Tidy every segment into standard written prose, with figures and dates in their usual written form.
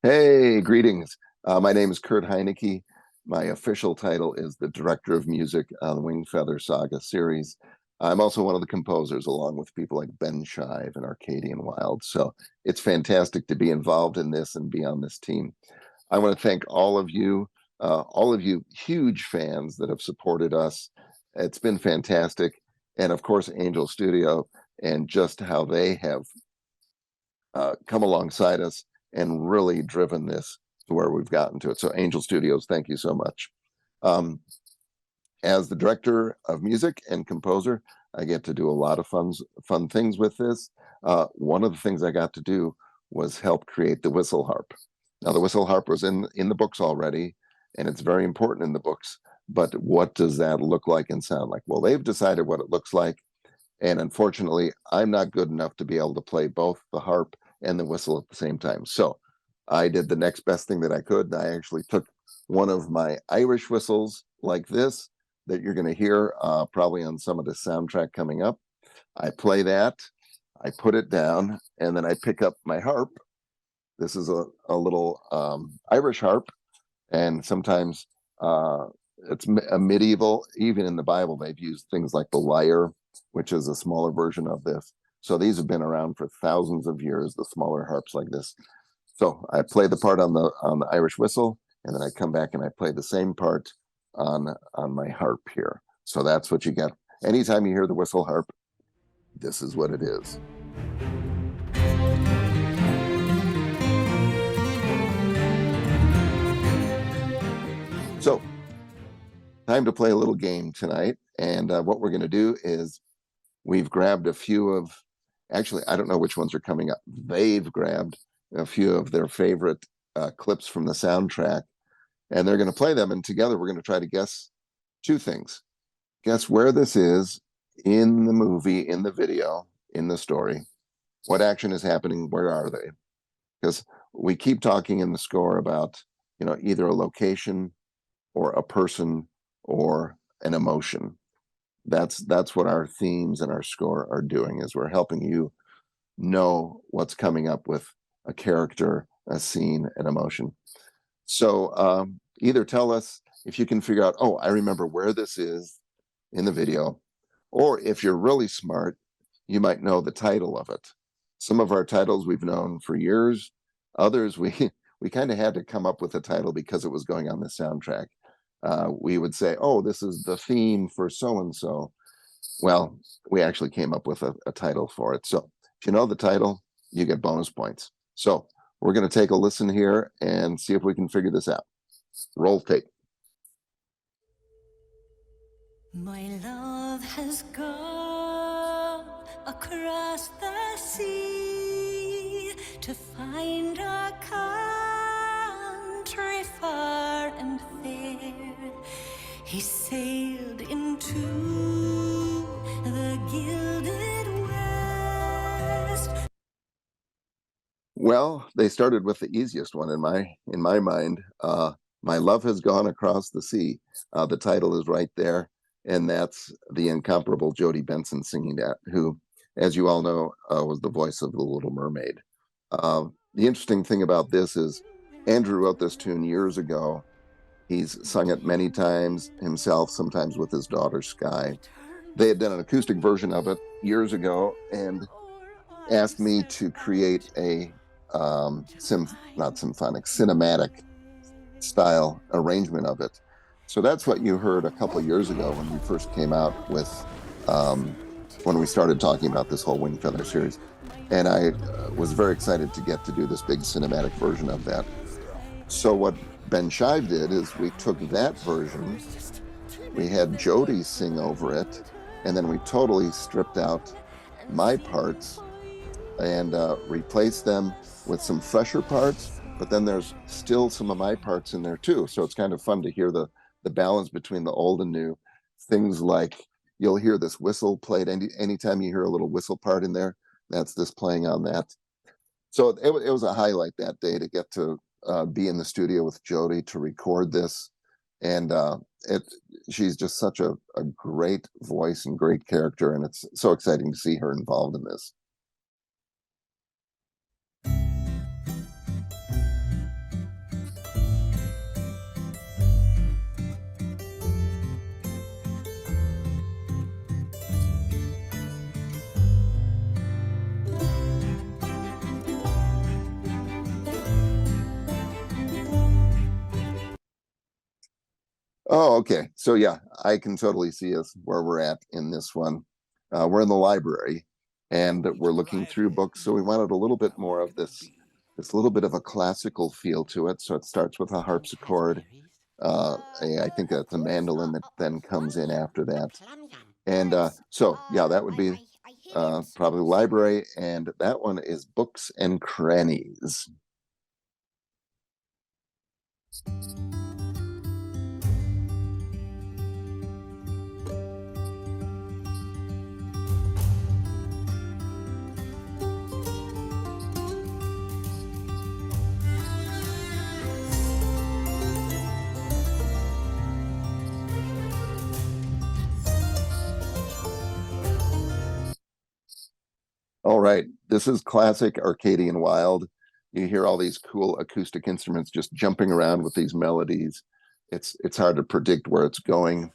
Hey, greetings. My name is Kurt Heinecke. My official title is the Director of Music on the Wingfeather Saga series. I'm also one of the composers, along with people like Ben Shive and Arcadian Wild. So it's fantastic to be involved in this and be on this team. I want to thank all of you huge fans that have supported us. It's been fantastic. And of course, Angel Studio and just how they have come alongside us and really driven this to where we've gotten to it. So Angel Studios, thank you so much. As the director of music and composer, I get to do a lot of fun things with this. One of the things I got to do was help create the whistle harp. Now the whistle harp was in the books already, and it's very important in the books. But what does that look like and sound like? Well, they've decided what it looks like. And unfortunately, I'm not good enough to be able to play both the harp and the whistle at the same time. So I did the next best thing that I could. I actually took one of my Irish whistles like this that you're going to hear probably on some of the soundtrack coming up. I play that, I put it down, and then I pick up my harp. This is a little Irish harp, and sometimes it's a medieval, even in the Bible, they've used things like the lyre, which is a smaller version of this. So these have been around for thousands of years, the smaller harps like this. So I play the part on the Irish whistle, and then I come back and I play the same part on my harp here. So that's what you get. Anytime you hear the whistle harp, this is what it is. So time to play a little game tonight. And what we're going to do is we've grabbed a few of, actually, I don't know which ones are coming up. They've grabbed a few of their favorite clips from the soundtrack, and they're going to play them. And together we're going to try to guess two things. Guess where this is in the movie, in the video, in the story. What action is happening? Where are they? Because we keep talking in the score about, either a location or a person or an emotion. That's what our themes and our score are doing, is we're helping you know what's coming up with a character, a scene, an emotion. So either tell us if you can figure out, oh, I remember where this is in the video, or if you're really smart, you might know the title of it. Some of our titles we've known for years. Others we kind of had to come up with a title because it was going on the soundtrack. We would say, oh, this is the theme for so-and-so. Well, we actually came up with a title for it. So if you know the title, you get bonus points. So we're going to take a listen here and see if we can figure this out. Roll tape. My love has gone across the sea to find a country far and fair. He sailed into the gilded west. Well, they started with the easiest one in my mind. My love has gone across the sea. The title is right there, and that's the incomparable Jodie Benson singing that, who, as you all know, was the voice of the Little Mermaid. The interesting thing about this is Andrew wrote this tune years ago. He's sung it many times himself, sometimes with his daughter Sky. They had done an acoustic version of it years ago and asked me to create a cinematic style arrangement of it. So that's what you heard a couple of years ago when we first came out with, when we started talking about this whole Wingfeather series. And I was very excited to get to do this big cinematic version of that. So what Ben Shive did is we took that version, we had Jodie sing over it, and then we totally stripped out my parts and replaced them with some fresher parts, but then there's still some of my parts in there too. So it's kind of fun to hear the balance between the old and new. Things like you'll hear this whistle played anytime you hear a little whistle part in there, that's this playing on that. So it was a highlight that day to get to be in the studio with Jodie to record this. And she's just such a great voice and great character, and it's so exciting to see her involved in this. Oh, okay. So yeah, I can totally see us where we're at in this one. We're in the library and we're looking through books. So we wanted a little bit more of this little bit of a classical feel to it. So it starts with a harpsichord. I think that's a mandolin that then comes in after that. And so yeah, that would be probably library. And that one is books and crannies. All right, this is classic Arcadian Wild. You hear all these cool acoustic instruments just jumping around with these melodies. It's hard to predict where it's going.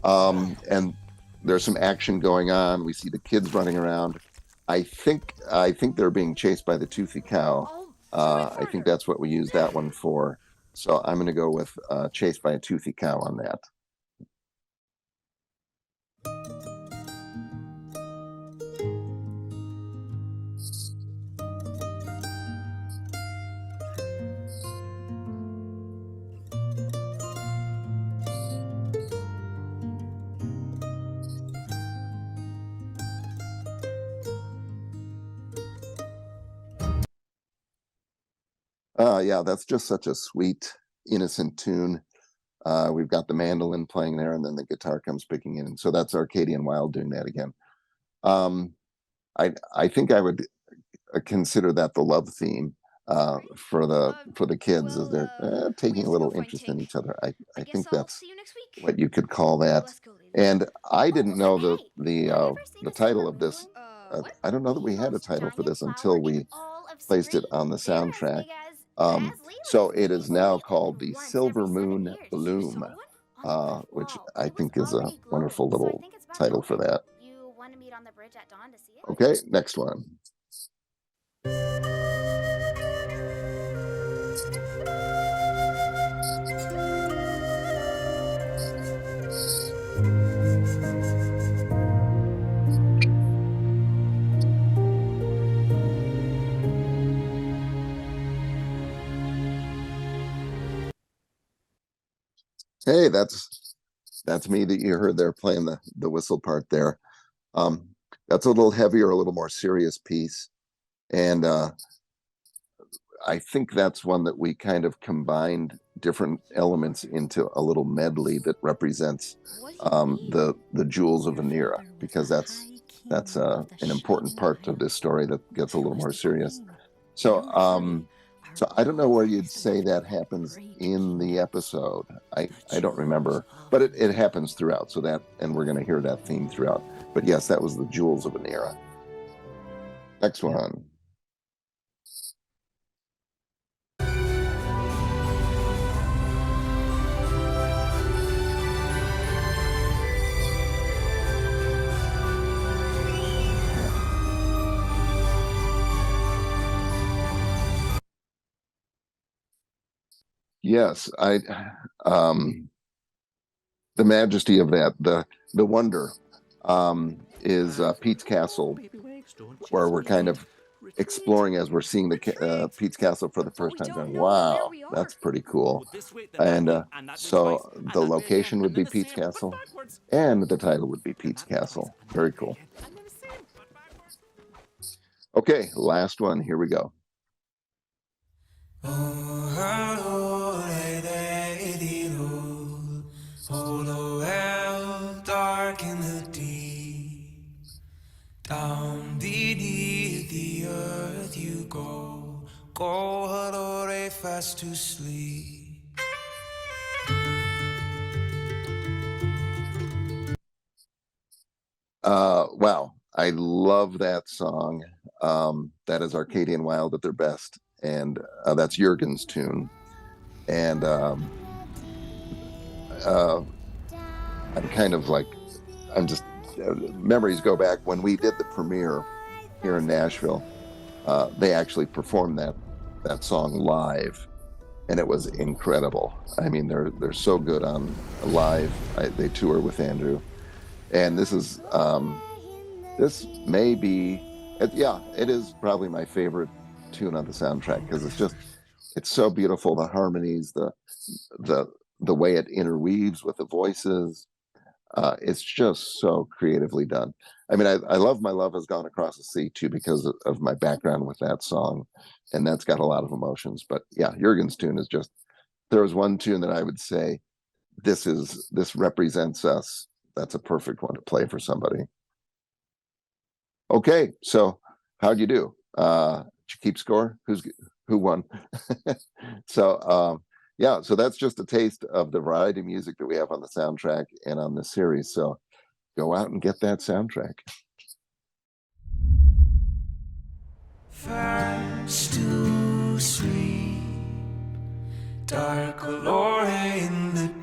And there's some action going on. We see the kids running around. I think they're being chased by the toothy cow. I think that's what we use that one for. So I'm going to go with chased by a toothy cow on that. Yeah, that's just such a sweet, innocent tune. We've got the mandolin playing there, and then the guitar comes picking in. So that's Arcadian Wild doing that again. I think I would consider that the love theme for the kids as they're taking a little interest in each other. I think that's what you could call that. And I didn't know the title of this. I don't know that we had a title for this until we placed it on the soundtrack. So it is now called the Silver Moon Loom, which I think is a wonderful little title for that. Okay, next one. Hey, that's me that you heard there playing the whistle part there. That's a little heavier, a little more serious piece. And I think that's one that we kind of combined different elements into a little medley that represents the jewels of Vanera, because that's an important part of this story that gets a little more serious. So so I don't know where you'd say that happens in the episode. I don't remember, but it happens throughout. So that, and we're going to hear that theme throughout. But yes, that was the jewels of Vanera. Next one. Yes, the majesty of that, the wonder is Pete's Castle, where we're kind of exploring as we're seeing the Pete's Castle for the first time. Going, wow, that's pretty cool. And so the location would be Pete's Castle, and the title would be Pete's Castle. Very cool. Okay, last one. Here we go. Dark in the deep, down beneath the earth you go hello, fast to sleep. Wow, I love that song. That is Arcadian Wild at their best, and that's Jurgen's tune. And I'm kind of like, I'm just, memories go back when we did the premiere here in Nashville. They actually performed that song live, and it was incredible. I mean, they're so good on live. They tour with Andrew, and this may be, yeah, it is probably my favorite tune on the soundtrack because it's so beautiful. The harmonies, the the way it interweaves with the voices. It's just so creatively done. I mean, I love My Love Has Gone Across the Sea too because of my background with that song, and that's got a lot of emotions. But yeah, Jurgen's tune is just, there was one tune that I would say this represents us. That's a perfect one to play for somebody. Okay, so how'd you do? Did you keep score? Who won? So yeah, so that's just a taste of the variety of music that we have on the soundtrack and on this series. So go out and get that soundtrack. Fast to sleep, dark glory in the